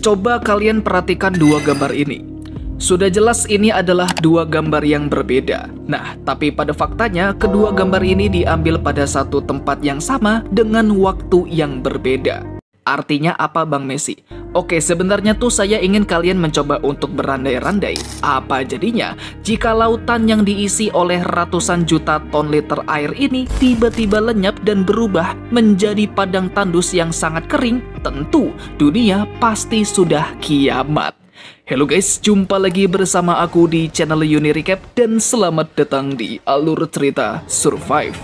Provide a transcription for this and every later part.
Coba kalian perhatikan dua gambar ini. Sudah jelas ini adalah dua gambar yang berbeda. Nah, tapi pada faktanya kedua gambar ini diambil pada satu tempat yang sama dengan waktu yang berbeda. Artinya apa Bang Messi? Oke, sebenarnya tuh saya ingin kalian mencoba untuk berandai-randai. Apa jadinya jika lautan yang diisi oleh ratusan juta ton liter air ini tiba-tiba lenyap dan berubah menjadi padang tandus yang sangat kering? Tentu dunia pasti sudah kiamat. Halo guys, jumpa lagi bersama aku di channel Uni Recap dan selamat datang di Alur Cerita Survive.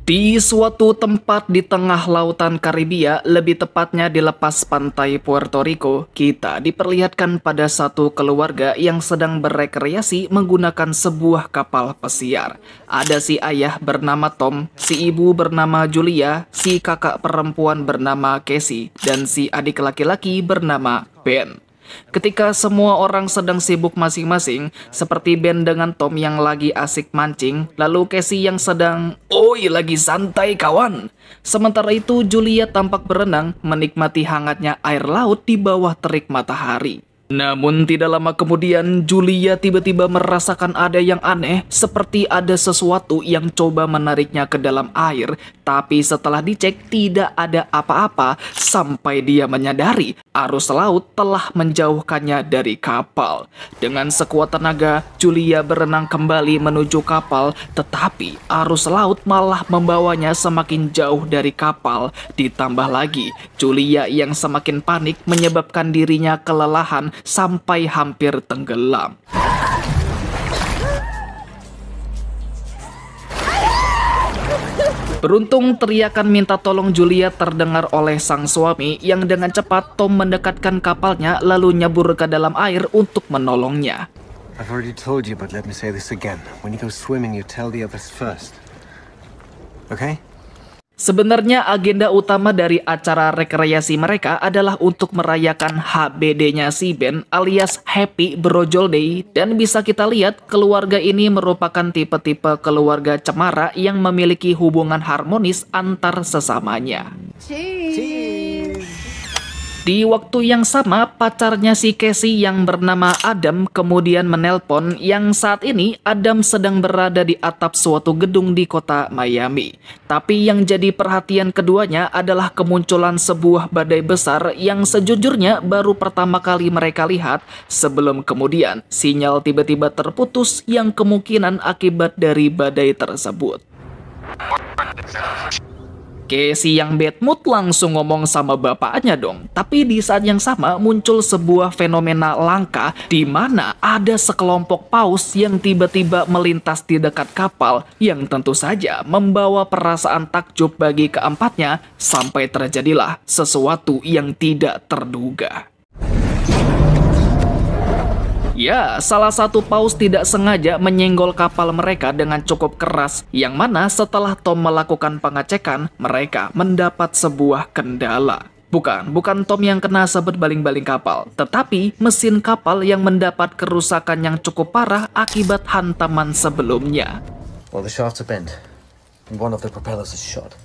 Di suatu tempat di tengah lautan Karibia, lebih tepatnya di lepas pantai Puerto Rico, kita diperlihatkan pada satu keluarga yang sedang berekreasi menggunakan sebuah kapal pesiar. Ada si ayah bernama Tom, si ibu bernama Julia, si kakak perempuan bernama Casey, dan si adik laki-laki bernama Ben. Ketika semua orang sedang sibuk masing-masing, seperti Ben dengan Tom yang lagi asik mancing, lalu Casey yang sedang, "Oi, lagi santai kawan." Sementara itu Julia tampak berenang, menikmati hangatnya air laut di bawah terik matahari. Namun tidak lama kemudian Julia tiba-tiba merasakan ada yang aneh, seperti ada sesuatu yang coba menariknya ke dalam air. Tapi setelah dicek tidak ada apa-apa sampai dia menyadari arus laut telah menjauhkannya dari kapal. Dengan sekuat tenaga Julia berenang kembali menuju kapal, tetapi arus laut malah membawanya semakin jauh dari kapal. Ditambah lagi Julia yang semakin panik menyebabkan dirinya kelelahan sampai hampir tenggelam. Beruntung teriakan minta tolong Julia terdengar oleh sang suami yang dengan cepat Tom mendekatkan kapalnya lalu nyebur ke dalam air untuk menolongnya. I've already told you, but let me say this again. When you go swimming, you tell the others first. Okay? Sebenarnya agenda utama dari acara rekreasi mereka adalah untuk merayakan HBD-nya si Ben alias Happy Brojol Day, dan bisa kita lihat keluarga ini merupakan tipe-tipe keluarga cemara yang memiliki hubungan harmonis antar sesamanya. Cheers. Di waktu yang sama, pacarnya si Casey yang bernama Adam kemudian menelpon yang saat ini Adam sedang berada di atap suatu gedung di kota Miami. Tapi yang jadi perhatian keduanya adalah kemunculan sebuah badai besar yang sejujurnya baru pertama kali mereka lihat sebelum kemudian sinyal tiba-tiba terputus yang kemungkinan akibat dari badai tersebut. Casey yang bad mood langsung ngomong sama bapaknya dong. Tapi di saat yang sama muncul sebuah fenomena langka di mana ada sekelompok paus yang tiba-tiba melintas di dekat kapal yang tentu saja membawa perasaan takjub bagi keempatnya sampai terjadilah sesuatu yang tidak terduga. Ya, salah satu paus tidak sengaja menyenggol kapal mereka dengan cukup keras, yang mana setelah Tom melakukan pengecekan, mereka mendapat sebuah kendala. Bukan Tom yang kena sebet baling-baling kapal, tetapi mesin kapal yang mendapat kerusakan yang cukup parah akibat hantaman sebelumnya. Well, the shafts are bent, and one of the propellers is shot.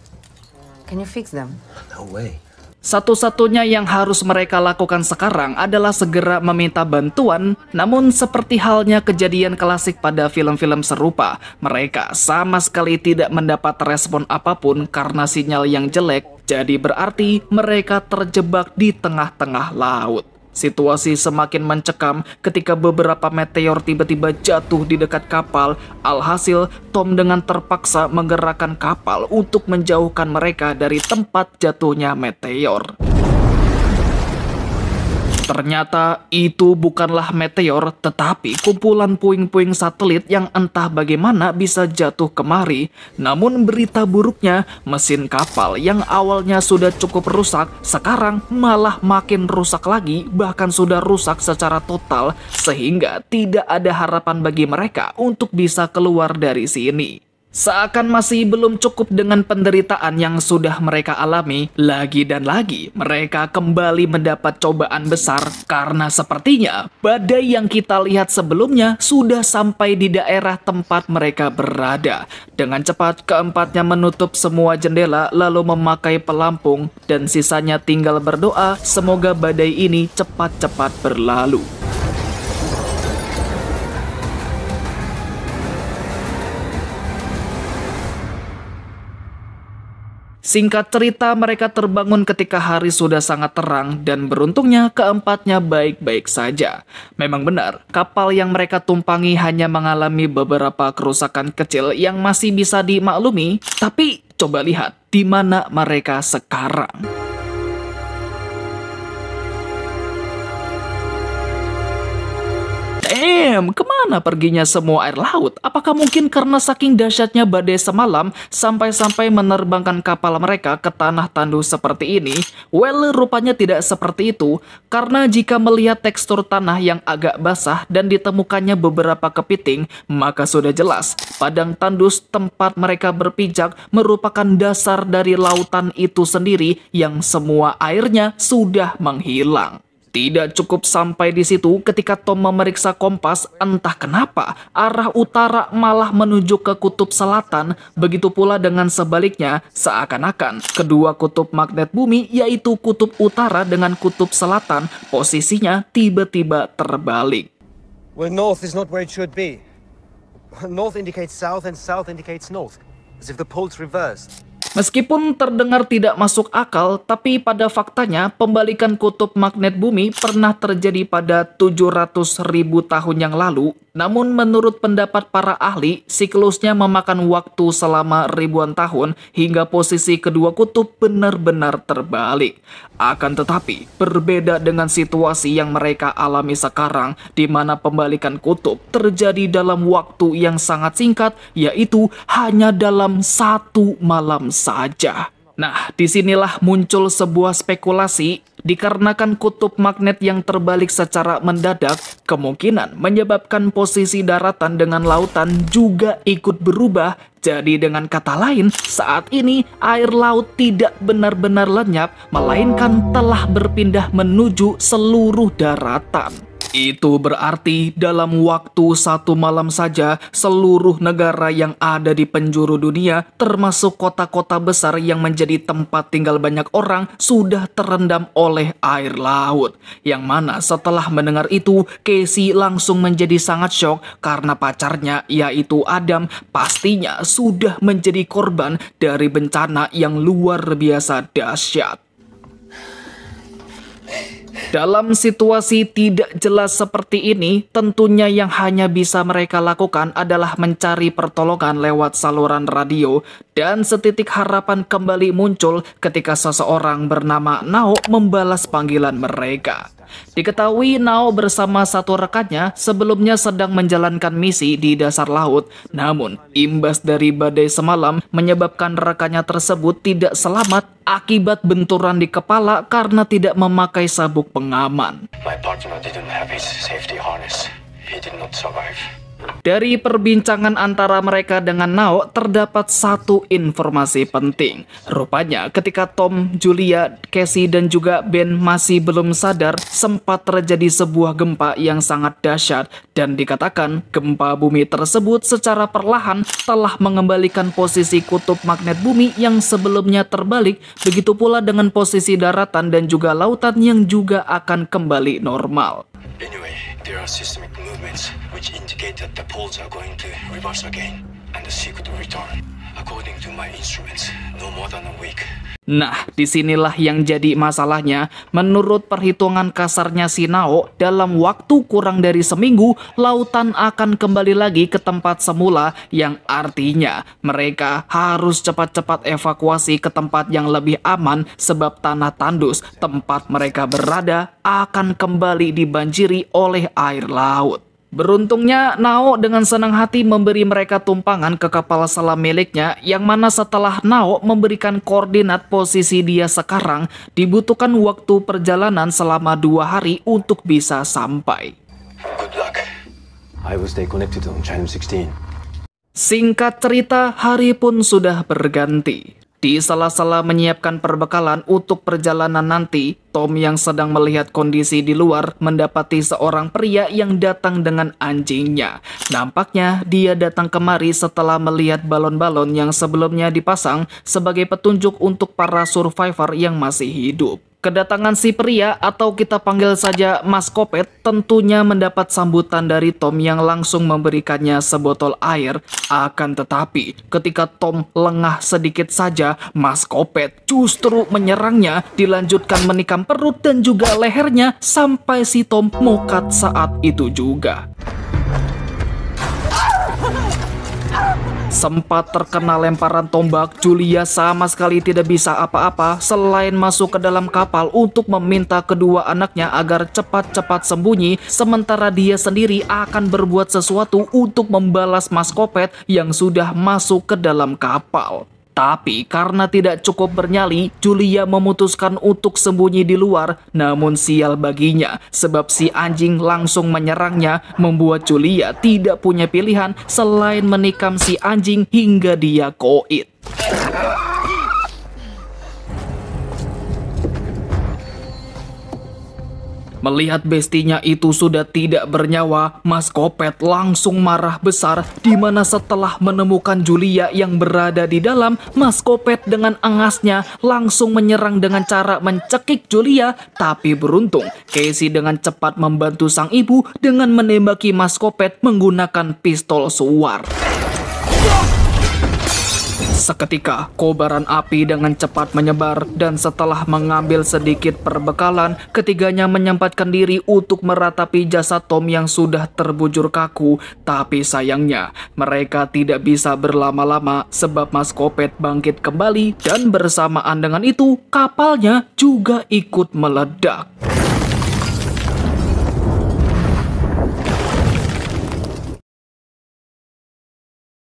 Can you fix them? No way. Satu-satunya yang harus mereka lakukan sekarang adalah segera meminta bantuan, namun seperti halnya kejadian klasik pada film-film serupa, mereka sama sekali tidak mendapat respon apapun karena sinyal yang jelek, jadi berarti mereka terjebak di tengah-tengah laut. Situasi semakin mencekam ketika beberapa meteor tiba-tiba jatuh di dekat kapal. Alhasil, Tom dengan terpaksa menggerakkan kapal untuk menjauhkan mereka dari tempat jatuhnya meteor. Ternyata itu bukanlah meteor, tetapi kumpulan puing-puing satelit yang entah bagaimana bisa jatuh kemari. Namun berita buruknya, mesin kapal yang awalnya sudah cukup rusak, sekarang malah makin rusak lagi, bahkan sudah rusak secara total, sehingga tidak ada harapan bagi mereka untuk bisa keluar dari sini. Seakan masih belum cukup dengan penderitaan yang sudah mereka alami, lagi dan lagi mereka kembali mendapat cobaan besar karena sepertinya badai yang kita lihat sebelumnya sudah sampai di daerah tempat mereka berada. Dengan cepat keempatnya menutup semua jendela lalu memakai pelampung dan sisanya tinggal berdoa semoga badai ini cepat-cepat berlalu. Singkat cerita, mereka terbangun ketika hari sudah sangat terang dan beruntungnya keempatnya baik-baik saja. Memang benar, kapal yang mereka tumpangi hanya mengalami beberapa kerusakan kecil yang masih bisa dimaklumi, tapi coba lihat di mana mereka sekarang. Kemana perginya semua air laut? Apakah mungkin karena saking dahsyatnya badai semalam sampai-sampai menerbangkan kapal mereka ke tanah tandus seperti ini? Well, rupanya tidak seperti itu, karena jika melihat tekstur tanah yang agak basah dan ditemukannya beberapa kepiting, maka sudah jelas padang tandus tempat mereka berpijak merupakan dasar dari lautan itu sendiri yang semua airnya sudah menghilang. Tidak cukup sampai di situ, ketika Tom memeriksa kompas, entah kenapa arah utara malah menuju ke kutub selatan. Begitu pula dengan sebaliknya, seakan-akan kedua kutub magnet bumi, yaitu kutub utara dengan kutub selatan, posisinya tiba-tiba terbalik. Well, north is not where it should be. North indicates south and south indicates north, as if the poles reversed. Meskipun terdengar tidak masuk akal, tapi pada faktanya pembalikan kutub magnet bumi pernah terjadi pada 700.000 tahun yang lalu. Namun menurut pendapat para ahli, siklusnya memakan waktu selama ribuan tahun hingga posisi kedua kutub benar-benar terbalik. Akan tetapi, berbeda dengan situasi yang mereka alami sekarang, di mana pembalikan kutub terjadi dalam waktu yang sangat singkat, yaitu hanya dalam 1 malam saja. Nah, disinilah muncul sebuah spekulasi. Dikarenakan kutub magnet yang terbalik secara mendadak, kemungkinan menyebabkan posisi daratan dengan lautan juga ikut berubah. Jadi dengan kata lain, saat ini air laut tidak benar-benar lenyap, melainkan telah berpindah menuju seluruh daratan. Itu berarti dalam waktu 1 malam saja, seluruh negara yang ada di penjuru dunia, termasuk kota-kota besar yang menjadi tempat tinggal banyak orang, sudah terendam oleh air laut. Yang mana setelah mendengar itu, Casey langsung menjadi sangat syok karena pacarnya, yaitu Adam, pastinya sudah menjadi korban dari bencana yang luar biasa dahsyat. Dalam situasi tidak jelas seperti ini, tentunya yang hanya bisa mereka lakukan adalah mencari pertolongan lewat saluran radio, dan setitik harapan kembali muncul ketika seseorang bernama Nao membalas panggilan mereka. Diketahui Nao bersama satu rekannya sebelumnya sedang menjalankan misi di dasar laut, namun imbas dari badai semalam menyebabkan rekannya tersebut tidak selamat akibat benturan di kepala karena tidak memakai sabuk pengaman. My partner didn't have his safety harness. He did not survive. Dari perbincangan antara mereka dengan Nao terdapat satu informasi penting. Rupanya ketika Tom, Julia, Casey dan juga Ben masih belum sadar, sempat terjadi sebuah gempa yang sangat dahsyat, dan dikatakan gempa bumi tersebut secara perlahan telah mengembalikan posisi kutub magnet bumi yang sebelumnya terbalik, begitu pula dengan posisi daratan dan juga lautan yang juga akan kembali normal. Anyway, there are seismic movements which indicate that the poles are going to reverse again and the sea could return. According to my instruments, no more than a week. Nah, disinilah yang jadi masalahnya. Menurut perhitungan kasarnya si Nao, dalam waktu kurang dari seminggu, lautan akan kembali lagi ke tempat semula, yang artinya mereka harus cepat-cepat evakuasi ke tempat yang lebih aman sebab tanah tandus tempat mereka berada akan kembali dibanjiri oleh air laut. Beruntungnya Nao dengan senang hati memberi mereka tumpangan ke kapal selam miliknya, yang mana setelah Nao memberikan koordinat posisi dia sekarang, dibutuhkan waktu perjalanan selama 2 hari untuk bisa sampai. Good luck. I will stay connected on Channel 16. Singkat cerita, hari pun sudah berganti. Di sela-sela menyiapkan perbekalan untuk perjalanan nanti, Tom yang sedang melihat kondisi di luar mendapati seorang pria yang datang dengan anjingnya. Nampaknya dia datang kemari setelah melihat balon-balon yang sebelumnya dipasang sebagai petunjuk untuk para survivor yang masih hidup. Kedatangan si pria, atau kita panggil saja Mas Kopet, tentunya mendapat sambutan dari Tom yang langsung memberikannya sebotol air. Akan tetapi, ketika Tom lengah sedikit saja, Mas Kopet justru menyerangnya, dilanjutkan menikam perut dan juga lehernya sampai si Tom mokat saat itu juga. Sempat terkena lemparan tombak, Julia sama sekali tidak bisa apa-apa selain masuk ke dalam kapal untuk meminta kedua anaknya agar cepat-cepat sembunyi, sementara dia sendiri akan berbuat sesuatu untuk membalas Mas Kopet yang sudah masuk ke dalam kapal. Tapi karena tidak cukup bernyali, Julia memutuskan untuk sembunyi di luar. Namun sial baginya, sebab si anjing langsung menyerangnya, membuat Julia tidak punya pilihan selain menikam si anjing hingga dia koit. Melihat bestinya itu sudah tidak bernyawa, Mas Kopet langsung marah besar, di mana setelah menemukan Julia yang berada di dalam, Mas Kopet dengan engasnya langsung menyerang dengan cara mencekik Julia. Tapi beruntung, Casey dengan cepat membantu sang ibu dengan menembaki Mas Kopet menggunakan pistol suar. Seketika, kobaran api dengan cepat menyebar dan setelah mengambil sedikit perbekalan, ketiganya menyempatkan diri untuk meratapi jasad Tom yang sudah terbujur kaku. Tapi sayangnya, mereka tidak bisa berlama-lama sebab Mas Kopet bangkit kembali dan bersamaan dengan itu, kapalnya juga ikut meledak.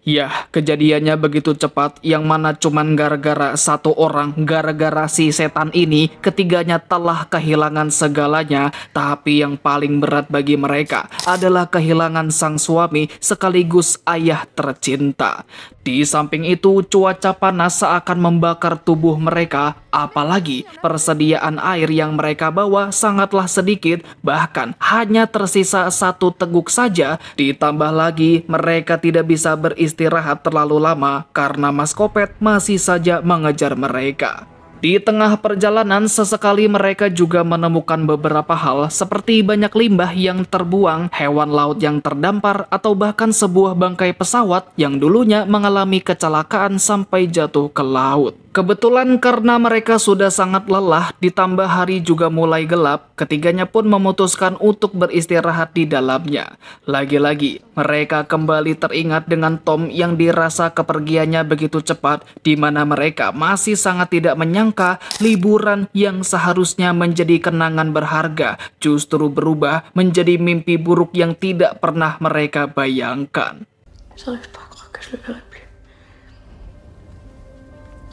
Yah, kejadiannya begitu cepat, yang mana cuman gara-gara satu orang, gara-gara si setan ini, ketiganya telah kehilangan segalanya. Tapi yang paling berat bagi mereka adalah kehilangan sang suami sekaligus ayah tercinta. Di samping itu, cuaca panas seakan membakar tubuh mereka, apalagi persediaan air yang mereka bawa sangatlah sedikit, bahkan hanya tersisa 1 teguk saja. Ditambah lagi, mereka tidak bisa beristirahat terlalu lama karena Mas Kopet masih saja mengejar mereka. Di tengah perjalanan, sesekali mereka juga menemukan beberapa hal seperti banyak limbah yang terbuang, hewan laut yang terdampar, atau bahkan sebuah bangkai pesawat yang dulunya mengalami kecelakaan sampai jatuh ke laut. Kebetulan karena mereka sudah sangat lelah, ditambah hari juga mulai gelap, ketiganya pun memutuskan untuk beristirahat di dalamnya. Lagi-lagi, mereka kembali teringat dengan Tom yang dirasa kepergiannya begitu cepat, di mana mereka masih sangat tidak menyangka liburan yang seharusnya menjadi kenangan berharga justru berubah menjadi mimpi buruk yang tidak pernah mereka bayangkan. J'arrive pas à croire que je le verrai plus.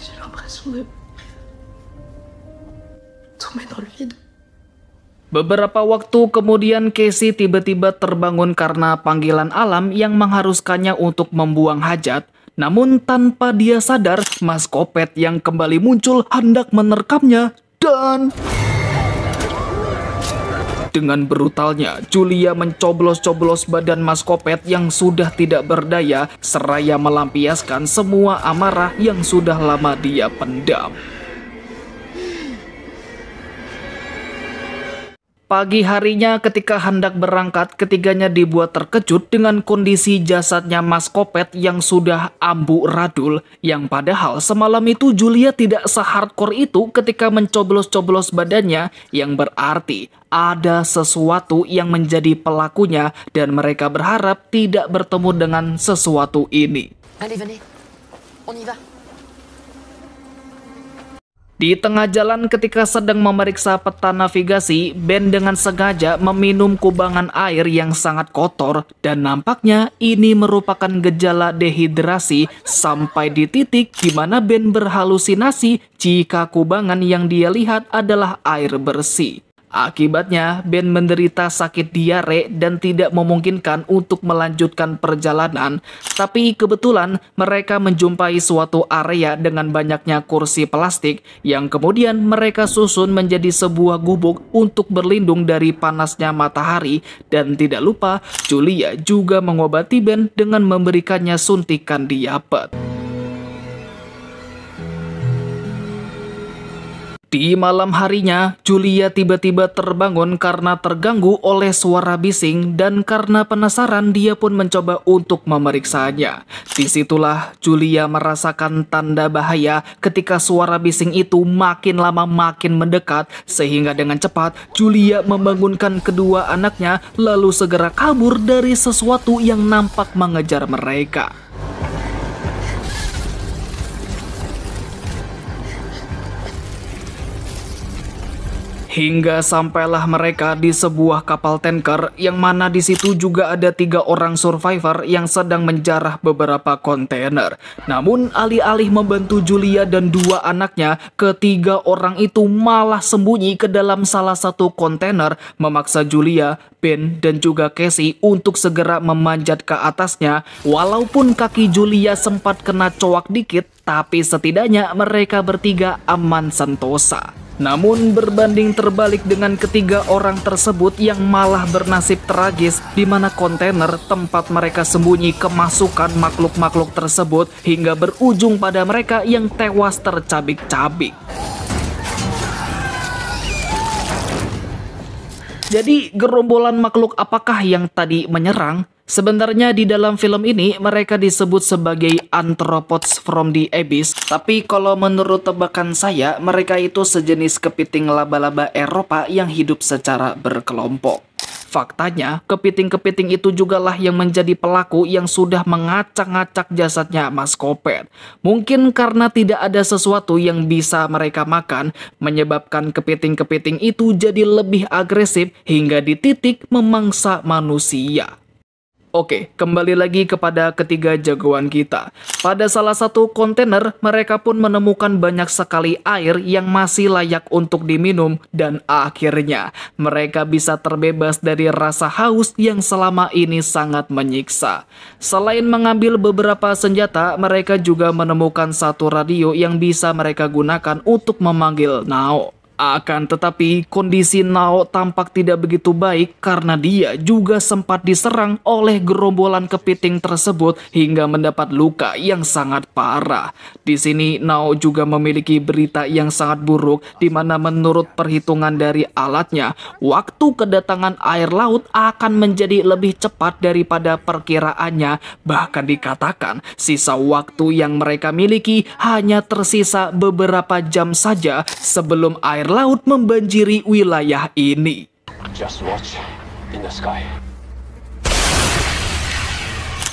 J'ai l'impression de tomber dans le vide. Beberapa waktu kemudian Casey tiba-tiba terbangun karena panggilan alam yang mengharuskannya untuk membuang hajat. Namun tanpa dia sadar, Mas Kopet yang kembali muncul hendak menerkamnya dan... Dengan brutalnya, Julia mencoblos-coblos badan Mas Kopet yang sudah tidak berdaya, seraya melampiaskan semua amarah yang sudah lama dia pendam. Pagi harinya ketika hendak berangkat, ketiganya dibuat terkejut dengan kondisi jasadnya Mas Kopet yang sudah amburadul, yang padahal semalam itu Julia tidak se-hardcore itu ketika mencoblos-coblos badannya, yang berarti ada sesuatu yang menjadi pelakunya dan mereka berharap tidak bertemu dengan sesuatu ini. Allez, venez. On y va. Di tengah jalan ketika sedang memeriksa peta navigasi, Ben dengan sengaja meminum kubangan air yang sangat kotor dan nampaknya ini merupakan gejala dehidrasi sampai di titik di mana Ben berhalusinasi jika kubangan yang dia lihat adalah air bersih. Akibatnya, Ben menderita sakit diare dan tidak memungkinkan untuk melanjutkan perjalanan. Tapi kebetulan mereka menjumpai suatu area dengan banyaknya kursi plastik yang kemudian mereka susun menjadi sebuah gubuk untuk berlindung dari panasnya matahari. Dan tidak lupa, Julia juga mengobati Ben dengan memberikannya suntikan diapet. Di malam harinya, Julia tiba-tiba terbangun karena terganggu oleh suara bising dan karena penasaran dia pun mencoba untuk memeriksanya. Disitulah Julia merasakan tanda bahaya ketika suara bising itu makin lama makin mendekat sehingga dengan cepat Julia membangunkan kedua anaknya lalu segera kabur dari sesuatu yang nampak mengejar mereka. Hingga sampailah mereka di sebuah kapal tanker yang mana di situ juga ada 3 orang survivor yang sedang menjarah beberapa kontainer. Namun alih-alih membantu Julia dan 2 anaknya, ketiga orang itu malah sembunyi ke dalam salah satu kontainer, memaksa Julia, Ben, dan juga Casey untuk segera memanjat ke atasnya. Walaupun kaki Julia sempat kena coak dikit, tapi setidaknya mereka bertiga aman sentosa. Namun berbanding terbalik dengan ketiga orang tersebut yang malah bernasib tragis di mana kontainer tempat mereka sembunyi kemasukan makhluk-makhluk tersebut hingga berujung pada mereka yang tewas tercabik-cabik. Jadi gerombolan makhluk apakah yang tadi menyerang? Sebenarnya di dalam film ini mereka disebut sebagai Arthropods from the Abyss. Tapi kalau menurut tebakan saya, mereka itu sejenis kepiting laba-laba Eropa yang hidup secara berkelompok. Faktanya, kepiting-kepiting itu jugalah yang menjadi pelaku yang sudah mengacak-ngacak jasadnya Mas Kopet. Mungkin karena tidak ada sesuatu yang bisa mereka makan, menyebabkan kepiting-kepiting itu jadi lebih agresif hingga di titik memangsa manusia. Oke, kembali lagi kepada ketiga jagoan kita. Pada salah satu kontainer, mereka pun menemukan banyak sekali air yang masih layak untuk diminum dan akhirnya mereka bisa terbebas dari rasa haus yang selama ini sangat menyiksa. Selain mengambil beberapa senjata, mereka juga menemukan satu radio yang bisa mereka gunakan untuk memanggil Nao. Akan tetapi kondisi Nao tampak tidak begitu baik karena dia juga sempat diserang oleh gerombolan kepiting tersebut hingga mendapat luka yang sangat parah. Di sini Nao juga memiliki berita yang sangat buruk di mana menurut perhitungan dari alatnya, waktu kedatangan air laut akan menjadi lebih cepat daripada perkiraannya. Bahkan dikatakan sisa waktu yang mereka miliki hanya tersisa beberapa jam saja sebelum air laut membanjiri wilayah ini. Just watch in the sky.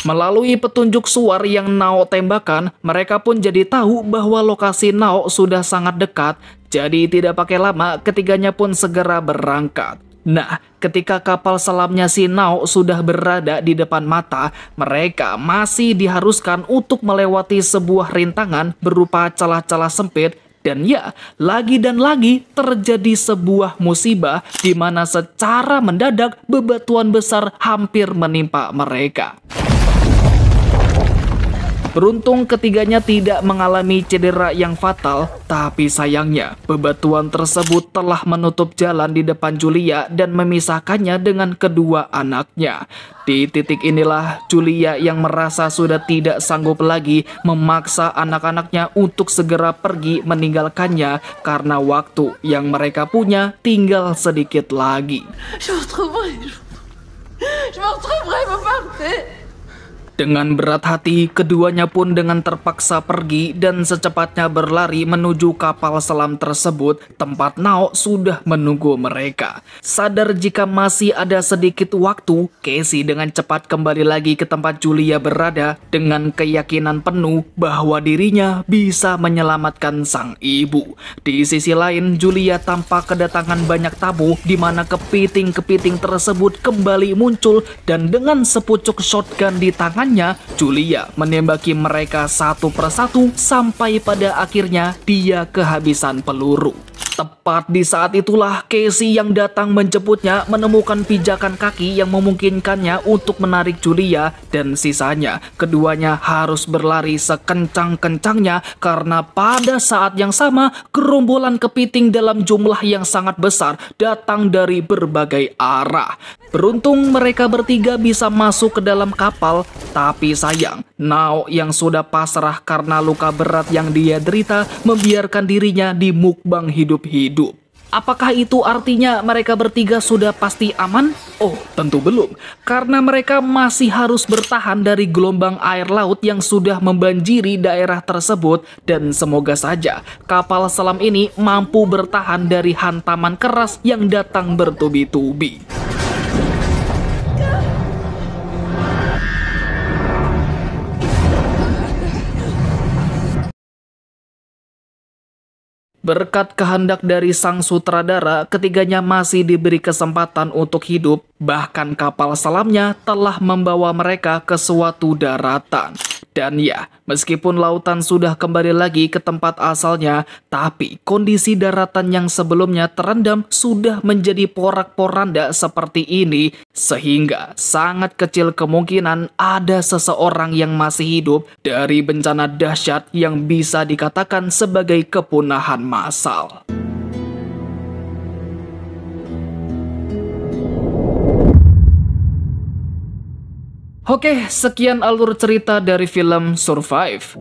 Melalui petunjuk suar yang Nao tembakan, mereka pun jadi tahu bahwa lokasi Nao sudah sangat dekat. Jadi tidak pakai lama, ketiganya pun segera berangkat. Nah, ketika kapal selamnya si Nao sudah berada di depan mata, mereka masih diharuskan untuk melewati sebuah rintangan berupa celah-celah sempit. Dan ya, lagi dan lagi terjadi sebuah musibah di mana secara mendadak bebatuan besar hampir menimpa mereka. Beruntung ketiganya tidak mengalami cedera yang fatal, tapi sayangnya bebatuan tersebut telah menutup jalan di depan Julia dan memisahkannya dengan kedua anaknya. Di titik inilah Julia yang merasa sudah tidak sanggup lagi memaksa anak-anaknya untuk segera pergi meninggalkannya karena waktu yang mereka punya tinggal sedikit lagi. Je me retrouverai, vous partez. Dengan berat hati, keduanya pun dengan terpaksa pergi dan secepatnya berlari menuju kapal selam tersebut, tempat Nao sudah menunggu mereka. Sadar jika masih ada sedikit waktu, Casey dengan cepat kembali lagi ke tempat Julia berada dengan keyakinan penuh bahwa dirinya bisa menyelamatkan sang ibu. Di sisi lain, Julia tampak kedatangan banyak tamu di mana kepiting-kepiting tersebut kembali muncul dan dengan sepucuk shotgun di tangan Julia menembaki mereka satu persatu sampai pada akhirnya dia kehabisan peluru. Tepat di saat itulah Casey yang datang menjemputnya menemukan pijakan kaki yang memungkinkannya untuk menarik Julia, dan sisanya keduanya harus berlari sekencang-kencangnya karena pada saat yang sama gerombolan kepiting dalam jumlah yang sangat besar datang dari berbagai arah. Beruntung mereka bertiga bisa masuk ke dalam kapal, tapi sayang, Nao yang sudah pasrah karena luka berat yang dia derita membiarkan dirinya dimukbang hidup-hidup. Apakah itu artinya mereka bertiga sudah pasti aman? Oh, tentu belum, karena mereka masih harus bertahan dari gelombang air laut yang sudah membanjiri daerah tersebut, dan semoga saja kapal selam ini mampu bertahan dari hantaman keras yang datang bertubi-tubi. Berkat kehendak dari sang sutradara, ketiganya masih diberi kesempatan untuk hidup, bahkan kapal selamnya telah membawa mereka ke suatu daratan. Dan ya, meskipun lautan sudah kembali lagi ke tempat asalnya, tapi kondisi daratan yang sebelumnya terendam sudah menjadi porak-poranda seperti ini, sehingga sangat kecil kemungkinan ada seseorang yang masih hidup dari bencana dahsyat yang bisa dikatakan sebagai kepunahan massal. Oke, sekian alur cerita dari film Survive.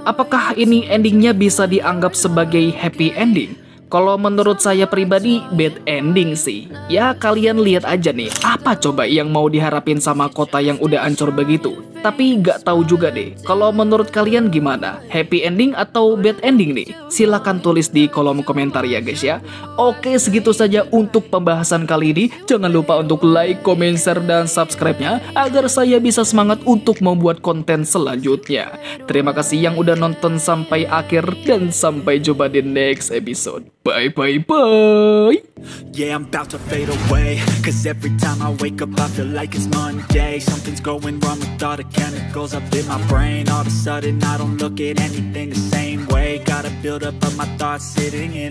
Apakah ini endingnya bisa dianggap sebagai happy ending? Kalau menurut saya pribadi, bad ending sih. Ya, kalian lihat aja nih, apa coba yang mau diharapin sama kota yang udah ancur begitu? Tapi gak tahu juga deh, kalau menurut kalian gimana? Happy ending atau bad ending nih? Silahkan tulis di kolom komentar ya guys ya. Oke, segitu saja untuk pembahasan kali ini. Jangan lupa untuk like, comment, share, dan subscribe-nya agar saya bisa semangat untuk membuat konten selanjutnya. Terima kasih yang udah nonton sampai akhir, dan sampai jumpa di next episode. Bye bye bye. Yeah, I'm about to fade away, cause every time I wake up I feel like it's Monday. Something's going wrong with all the chemicals up in my brain. All of a sudden I don't look at anything the same way. Gotta build up of my thoughts sitting in